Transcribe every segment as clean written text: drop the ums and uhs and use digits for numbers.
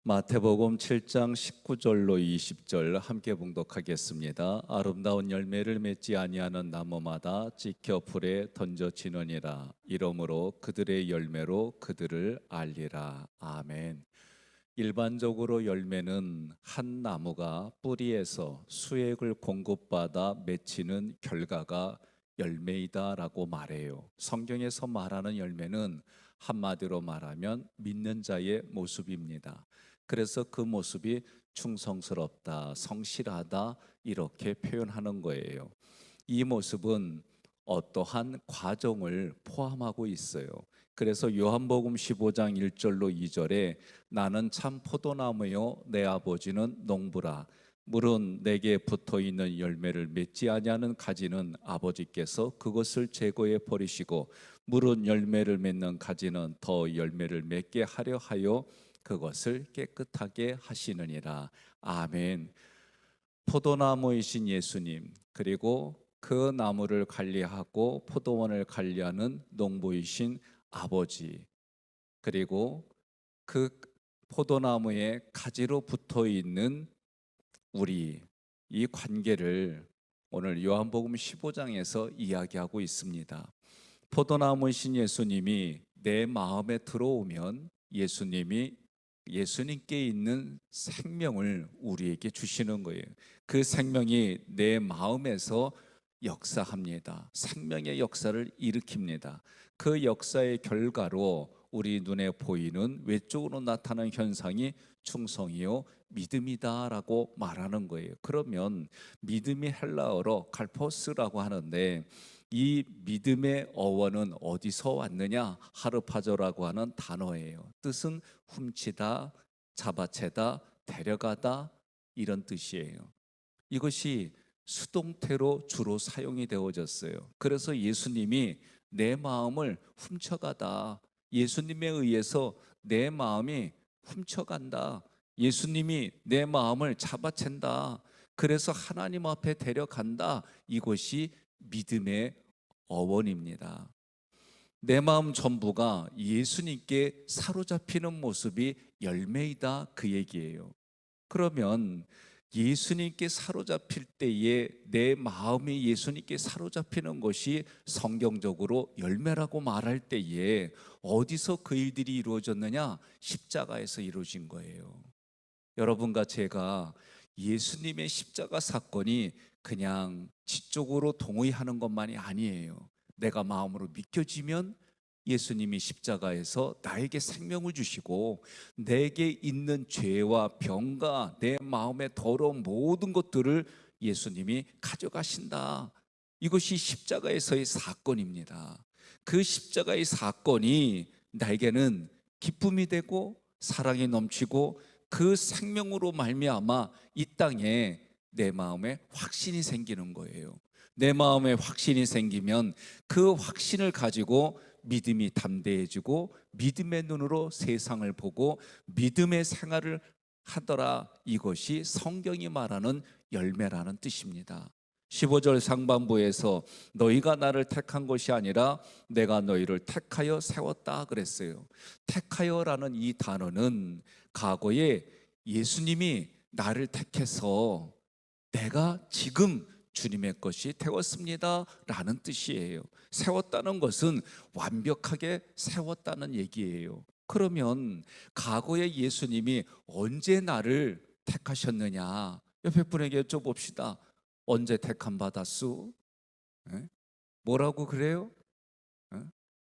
마태복음 7장 19절로 20절 함께 봉독하겠습니다. 아름다운 열매를 맺지 아니하는 나무마다 찍혀 불에 던져지느니라. 이러므로 그들의 열매로 그들을 알리라. 아멘. 일반적으로 열매는 한 나무가 뿌리에서 수액을 공급받아 맺히는 결과가 열매이다라고 말해요. 성경에서 말하는 열매는 한마디로 말하면 믿는 자의 모습입니다. 그래서 그 모습이 충성스럽다, 성실하다 이렇게 표현하는 거예요. 이 모습은 어떠한 과정을 포함하고 있어요. 그래서 요한복음 15장 1절로 2절에 나는 참 포도나무요 내 아버지는 농부라. 물은 내게 붙어있는 열매를 맺지 아니하는 가지는 아버지께서 그것을 제거해 버리시고 물은 열매를 맺는 가지는 더 열매를 맺게 하려 하여 그것을 깨끗하게 하시느니라. 아멘. 포도나무이신 예수님, 그리고 그 나무를 관리하고 포도원을 관리하는 농부이신 아버지, 그리고 그 포도나무의 가지로 붙어 있는 우리, 이 관계를 오늘 요한복음 15장에서 이야기하고 있습니다. 포도나무이신 예수님이 내 마음에 들어오면 예수님께 있는 생명을 우리에게 주시는 거예요. 그 생명이 내 마음에서 역사합니다. 생명의 역사를 일으킵니다. 그 역사의 결과로 우리 눈에 보이는 외적으로 나타나는 현상이 충성이요 믿음이다라고 말하는 거예요. 그러면 믿음이 헬라어로 칼포스라고 하는데 이 믿음의 어원은 어디서 왔느냐? 하르파조라고 하는 단어예요. 뜻은 훔치다, 잡아채다, 데려가다 이런 뜻이에요. 이것이 수동태로 주로 사용이 되어졌어요. 그래서 예수님이 내 마음을 훔쳐가다, 예수님에 의해서 내 마음이 훔쳐간다, 예수님이 내 마음을 잡아챈다, 그래서 하나님 앞에 데려간다. 이것이 믿음의 어원입니다. 내 마음 전부가 예수님께 사로잡히는 모습이 열매이다 그 얘기예요. 그러면 예수님께 사로잡힐 때에 내 마음이 예수님께 사로잡히는 것이 성경적으로 열매라고 말할 때에 어디서 그 일들이 이루어졌느냐? 십자가에서 이루어진 거예요. 여러분과 제가 예수님의 십자가 사건이 그냥 지적으로 동의하는 것만이 아니에요. 내가 마음으로 믿겨지면 예수님이 십자가에서 나에게 생명을 주시고 내게 있는 죄와 병과 내 마음의 더러운 모든 것들을 예수님이 가져가신다. 이것이 십자가에서의 사건입니다. 그 십자가의 사건이 나에게는 기쁨이 되고 사랑이 넘치고 그 생명으로 말미암아 이 땅에 내 마음에 확신이 생기는 거예요. 내 마음에 확신이 생기면 그 확신을 가지고 믿음이 담대해지고 믿음의 눈으로 세상을 보고 믿음의 생활을 하더라. 이것이 성경이 말하는 열매라는 뜻입니다. 15절 상반부에서 너희가 나를 택한 것이 아니라 내가 너희를 택하여 세웠다 그랬어요. 택하여라는 이 단어는 과거에 예수님이 나를 택해서 내가 지금 주님의 것이 되었습니다 라는 뜻이에요. 세웠다는 것은 완벽하게 세웠다는 얘기예요. 그러면 과거에 예수님이 언제 나를 택하셨느냐? 옆에 분에게 여쭤봅시다. 언제 택함 받았수? 뭐라고 그래요?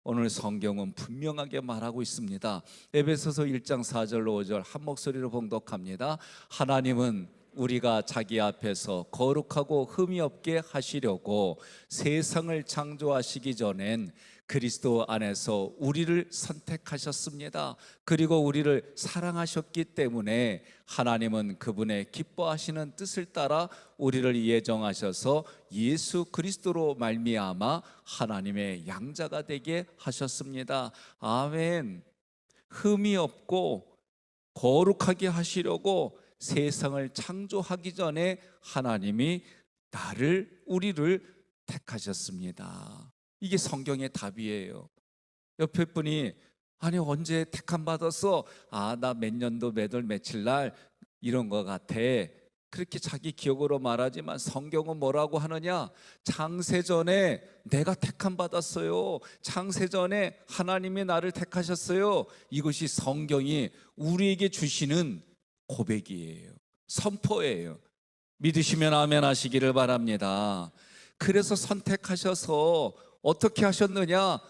오늘 성경은 분명하게 말하고 있습니다. 에베소서 1장 4절로 5절 한 목소리로 봉독합니다. 하나님은 우리가 자기 앞에서 거룩하고 흠이 없게 하시려고 세상을 창조하시기 전엔 그리스도 안에서 우리를 선택하셨습니다. 그리고 우리를 사랑하셨기 때문에 하나님은 그분의 기뻐하시는 뜻을 따라 우리를 예정하셔서 예수 그리스도로 말미암아 하나님의 양자가 되게 하셨습니다. 아멘. 흠이 없고 거룩하게 하시려고 세상을 창조하기 전에 하나님이 우리를 택하셨습니다. 이게 성경의 답이에요. 옆에 분이 아니 언제 택함 받았어? 아, 나 몇 년도 몇 월 며칠 날 이런 거 같아. 그렇게 자기 기억으로 말하지만 성경은 뭐라고 하느냐? 창세전에 내가 택함 받았어요. 창세전에 하나님이 나를 택하셨어요. 이것이 성경이 우리에게 주시는 고백이에요. 선포예요. 믿으시면 아멘 하시기를 바랍니다. 그래서 선택하셔서 어떻게 하셨느냐?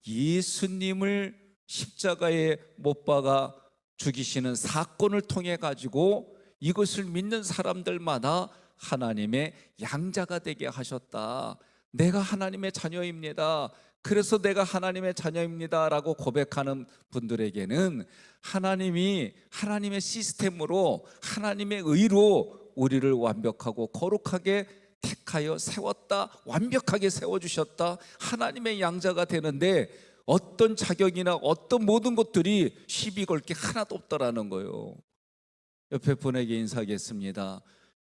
예수님을 십자가에 못 박아 죽이시는 사건을 통해 가지고 이것을 믿는 사람들마다 하나님의 양자가 되게 하셨다. 내가 하나님의 자녀입니다. 그래서 내가 하나님의 자녀입니다 라고 고백하는 분들에게는 하나님이 하나님의 시스템으로, 하나님의 의로 우리를 완벽하고 거룩하게 택하여 세웠다, 완벽하게 세워주셨다, 하나님의 양자가 되는데 어떤 자격이나 어떤 모든 것들이 시비 걸 게 하나도 없다라는 거예요. 옆에 분에게 인사하겠습니다.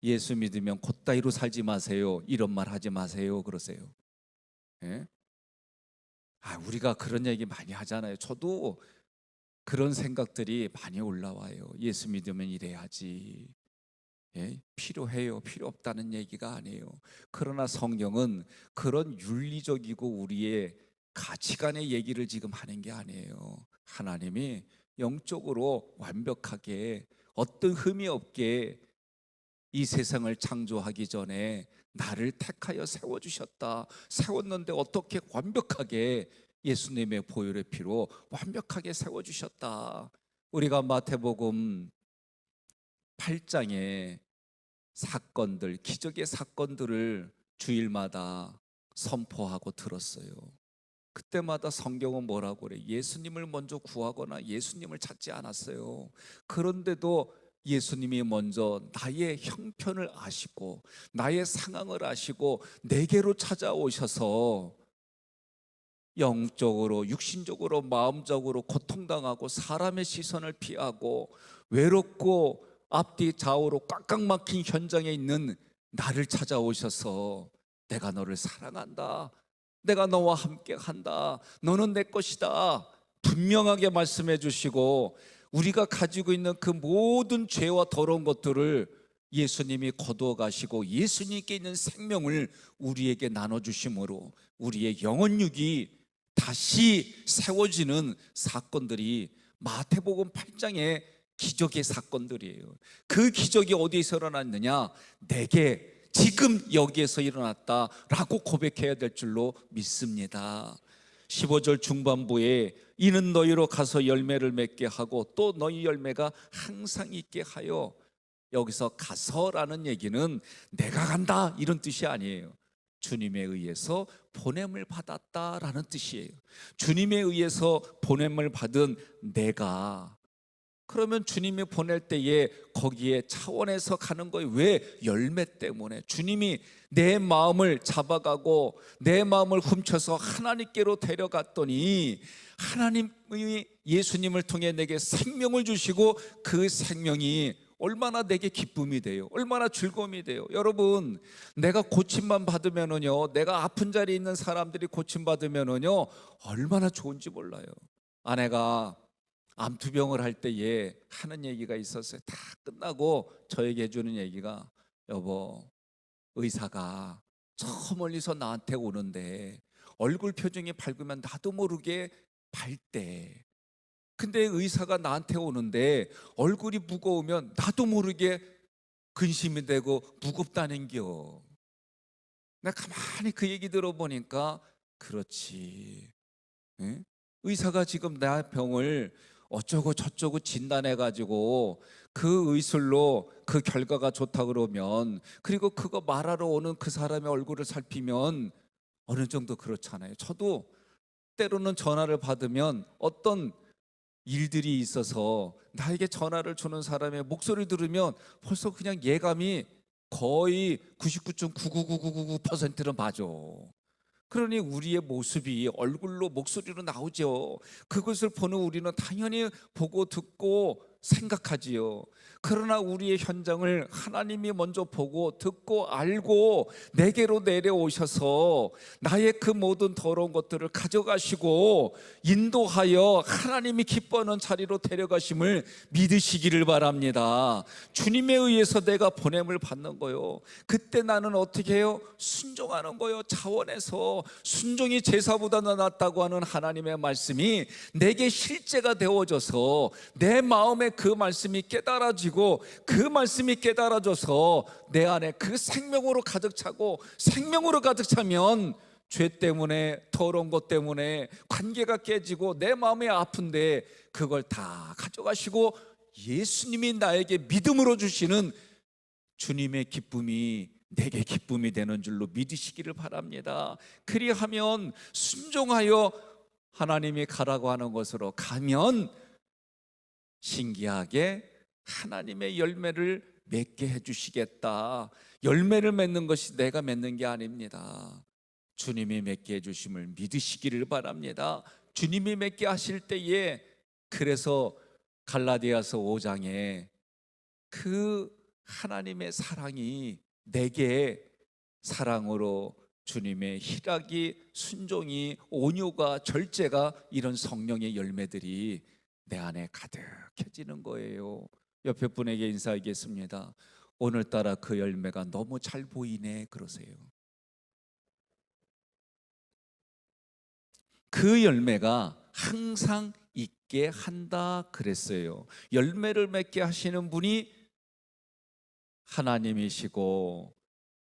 예수 믿으면 곧다이로 살지 마세요. 이런 말 하지 마세요. 그러세요. 예? 우리가 그런 얘기 많이 하잖아요. 저도 그런 생각들이 많이 올라와요. 예수 믿으면 이래야지. 예? 필요해요. 필요 없다는 얘기가 아니에요. 그러나 성경은 그런 윤리적이고 우리의 가치관의 얘기를 지금 하는 게 아니에요. 하나님이 영적으로 완벽하게 어떤 흠이 없게 이 세상을 창조하기 전에 나를 택하여 세워주셨다. 세웠는데 어떻게 완벽하게 예수님의 보혈의 피로 완벽하게 세워주셨다. 우리가 마태복음 8장의 사건들, 기적의 사건들을 주일마다 선포하고 들었어요. 그때마다 성경은 뭐라고 그래? 예수님을 먼저 구하거나 예수님을 찾지 않았어요. 그런데도 예수님이 먼저 나의 형편을 아시고 나의 상황을 아시고 내게로 찾아오셔서 영적으로, 육신적으로, 마음적으로 고통당하고 사람의 시선을 피하고 외롭고 앞뒤 좌우로 꽉꽉 막힌 현장에 있는 나를 찾아오셔서 내가 너를 사랑한다, 내가 너와 함께 한다, 너는 내 것이다 분명하게 말씀해 주시고 우리가 가지고 있는 그 모든 죄와 더러운 것들을 예수님이 거두어 가시고 예수님께 있는 생명을 우리에게 나눠주심으로 우리의 영혼육이 다시 세워지는 사건들이 마태복음 8장의 기적의 사건들이에요. 그 기적이 어디에서 일어났느냐? 내게 지금 여기에서 일어났다라고 고백해야 될 줄로 믿습니다. 15절 중반부에 이는 너희로 가서 열매를 맺게 하고 또 너희 열매가 항상 있게 하여, 여기서 가서라는 얘기는 내가 간다 이런 뜻이 아니에요. 주님에 의해서 보냄을 받았다라는 뜻이에요. 주님에 의해서 보냄을 받은 내가, 그러면 주님이 보낼 때에 거기에 차원에서 가는 거예요. 왜? 열매 때문에. 주님이 내 마음을 잡아가고 내 마음을 훔쳐서 하나님께로 데려갔더니 하나님이 예수님을 통해 내게 생명을 주시고 그 생명이 얼마나 내게 기쁨이 돼요. 얼마나 즐거움이 돼요. 여러분, 내가 고침만 받으면은요, 내가 아픈 자리에 있는 사람들이 고침받으면은요 얼마나 좋은지 몰라요. 아내가 암투병을 할 때에 하는 얘기가 있었어요. 다 끝나고 저에게 해주는 얘기가, 여보, 의사가 저 멀리서 나한테 오는데 얼굴 표정이 밝으면 나도 모르게 밝대. 근데 의사가 나한테 오는데 얼굴이 무거우면 나도 모르게 근심이 되고 무겁다는겨. 내가 가만히 그 얘기 들어보니까 그렇지. 응? 의사가 지금 내 병을 어쩌고 저쩌고 진단해가지고 그 의술로 그 결과가 좋다 그러면, 그리고 그거 말하러 오는 그 사람의 얼굴을 살피면 어느 정도 그렇잖아요. 저도 때로는 전화를 받으면 어떤 일들이 있어서 나에게 전화를 주는 사람의 목소리 들으면 벌써 그냥 예감이 거의 99.99999%는 맞아. 그러니 우리의 모습이 얼굴로, 목소리로 나오죠. 그것을 보는 우리는 당연히 보고 듣고 생각하지요. 그러나 우리의 현장을 하나님이 먼저 보고 듣고 알고 내게로 내려오셔서 나의 그 모든 더러운 것들을 가져가시고 인도하여 하나님이 기뻐하는 자리로 데려가심을 믿으시기를 바랍니다. 주님에 의해서 내가 보냄을 받는 거요. 그때 나는 어떻게 해요? 순종하는 거요. 자원해서 순종이 제사보다 낫다고 하는 하나님의 말씀이 내게 실제가 되어져서 내 마음에 그 말씀이 깨달아지고 그 말씀이 깨달아져서 내 안에 그 생명으로 가득 차고 생명으로 가득 차면 죄 때문에 더러운 것 때문에 관계가 깨지고 내 마음이 아픈데 그걸 다 가져가시고 예수님이 나에게 믿음으로 주시는 주님의 기쁨이 내게 기쁨이 되는 줄로 믿으시기를 바랍니다. 그리하면 순종하여 하나님이 가라고 하는 것으로 가면 신기하게 하나님의 열매를 맺게 해주시겠다. 열매를 맺는 것이 내가 맺는 게 아닙니다. 주님이 맺게 해주심을 믿으시기를 바랍니다. 주님이 맺게 하실 때에, 그래서 갈라디아서 5장에 그 하나님의 사랑이 내게 사랑으로 주님의 희락이, 순종이, 온유가, 절제가, 이런 성령의 열매들이 내 안에 가득해지는 거예요. 옆에 분에게 인사하겠습니다. 오늘따라 그 열매가 너무 잘 보이네 그러세요. 그 열매가 항상 있게 한다 그랬어요. 열매를 맺게 하시는 분이 하나님이시고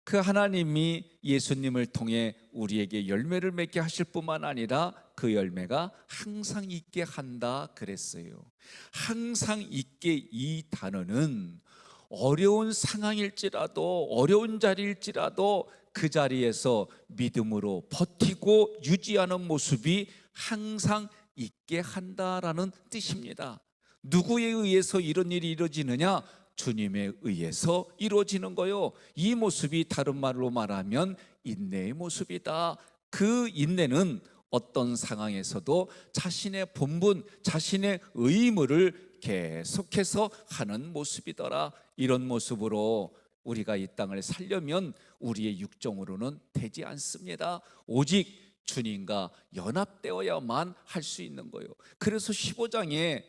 그 하나님이 예수님을 통해 우리에게 열매를 맺게 하실 뿐만 아니라 그 열매가 항상 있게 한다 그랬어요. 항상 있게, 이 단어는 어려운 상황일지라도 어려운 자리일지라도 그 자리에서 믿음으로 버티고 유지하는 모습이 항상 있게 한다라는 뜻입니다. 누구에 의해서 이런 일이 이루어지느냐? 주님에 의해서 이루어지는 거요. 이 모습이 다른 말로 말하면 인내의 모습이다. 그 인내는 어떤 상황에서도 자신의 본분, 자신의 의무를 계속해서 하는 모습이더라. 이런 모습으로 우리가 이 땅을 살려면 우리의 육정으로는 되지 않습니다. 오직 주님과 연합되어야만 할 수 있는 거예요. 그래서 15장에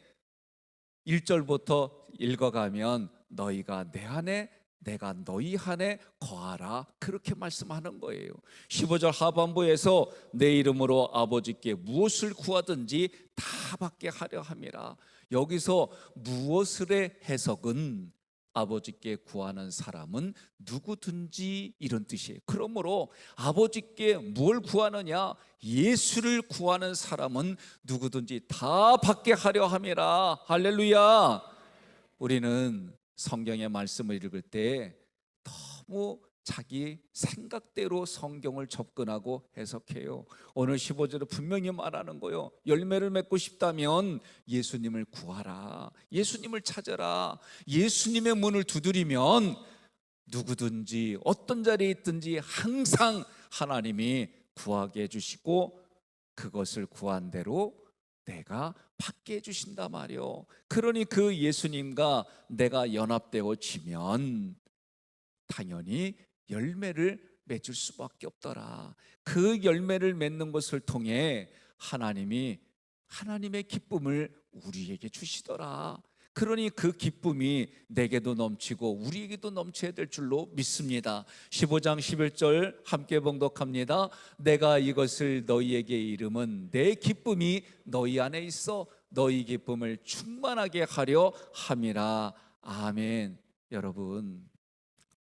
1절부터 읽어가면 너희가 내 안에 내가 너희 안에 거하라, 그렇게 말씀하는 거예요. 15절 하반부에서 내 이름으로 아버지께 무엇을 구하든지 다 받게 하려 함이라. 여기서 무엇을의 해석은 아버지께 구하는 사람은 누구든지, 이런 뜻이에요. 그러므로 아버지께 뭘 구하느냐? 예수를 구하는 사람은 누구든지 다 받게 하려 함이라. 할렐루야. 우리는 성경의 말씀을 읽을 때 너무 자기 생각대로 성경을 접근하고 해석해요. 오늘 15절에 분명히 말하는 거예요. 열매를 맺고 싶다면 예수님을 구하라, 예수님을 찾아라. 예수님의 문을 두드리면 누구든지 어떤 자리에 있든지 항상 하나님이 구하게 해주시고 그것을 구한 대로 내가 받게 해주신단 말이요. 그러니 그 예수님과 내가 연합되어지면 당연히 열매를 맺을 수밖에 없더라. 그 열매를 맺는 것을 통해 하나님이 하나님의 기쁨을 우리에게 주시더라. 그러니 그 기쁨이 내게도 넘치고 우리에게도 넘쳐야 될 줄로 믿습니다. 15장 11절 함께 봉독합니다. 내가 이것을 너희에게 이름은 내 기쁨이 너희 안에 있어 너희 기쁨을 충만하게 하려 함이라. 아멘. 여러분,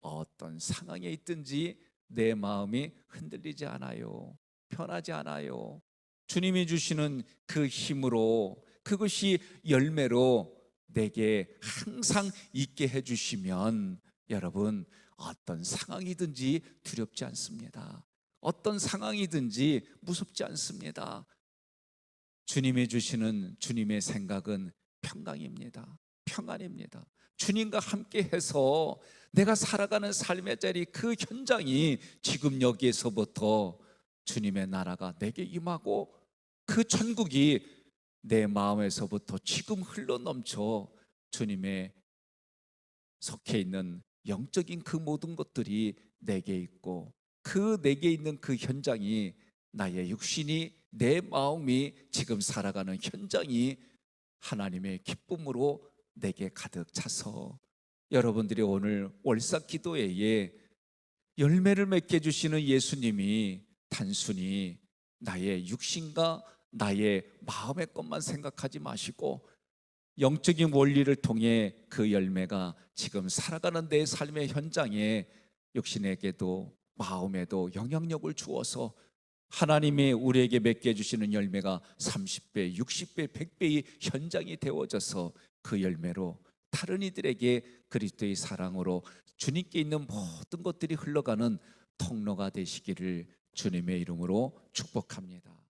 어떤 상황에 있든지 내 마음이 흔들리지 않아요. 편하지 않아요. 주님이 주시는 그 힘으로, 그것이 열매로 내게 항상 있게 해주시면 여러분, 어떤 상황이든지 두렵지 않습니다. 어떤 상황이든지 무섭지 않습니다. 주님이 주시는 주님의 생각은 평강입니다. 평안입니다. 주님과 함께 해서 내가 살아가는 삶의 자리, 그 현장이 지금 여기에서부터 주님의 나라가 내게 임하고 그 천국이 내 마음에서부터 지금 흘러넘쳐 주님의 속해 있는 영적인 그 모든 것들이 내게 있고, 그 내게 있는 그 현장이, 나의 육신이, 내 마음이 지금 살아가는 현장이 하나님의 기쁨으로 내게 가득 차서, 여러분들이 오늘 월삭 기도회에 열매를 맺게 해주시는 예수님이 단순히 나의 육신과 나의 마음의 것만 생각하지 마시고, 영적인 원리를 통해 그 열매가 지금 살아가는 내 삶의 현장에, 육신에게도 마음에도 영향력을 주어서 하나님이 우리에게 맺게 해주시는 열매가 30배, 60배, 100배의 현장이 되어져서 그 열매로 다른 이들에게 그리스도의 사랑으로 주님께 있는 모든 것들이 흘러가는 통로가 되시기를 주님의 이름으로 축복합니다.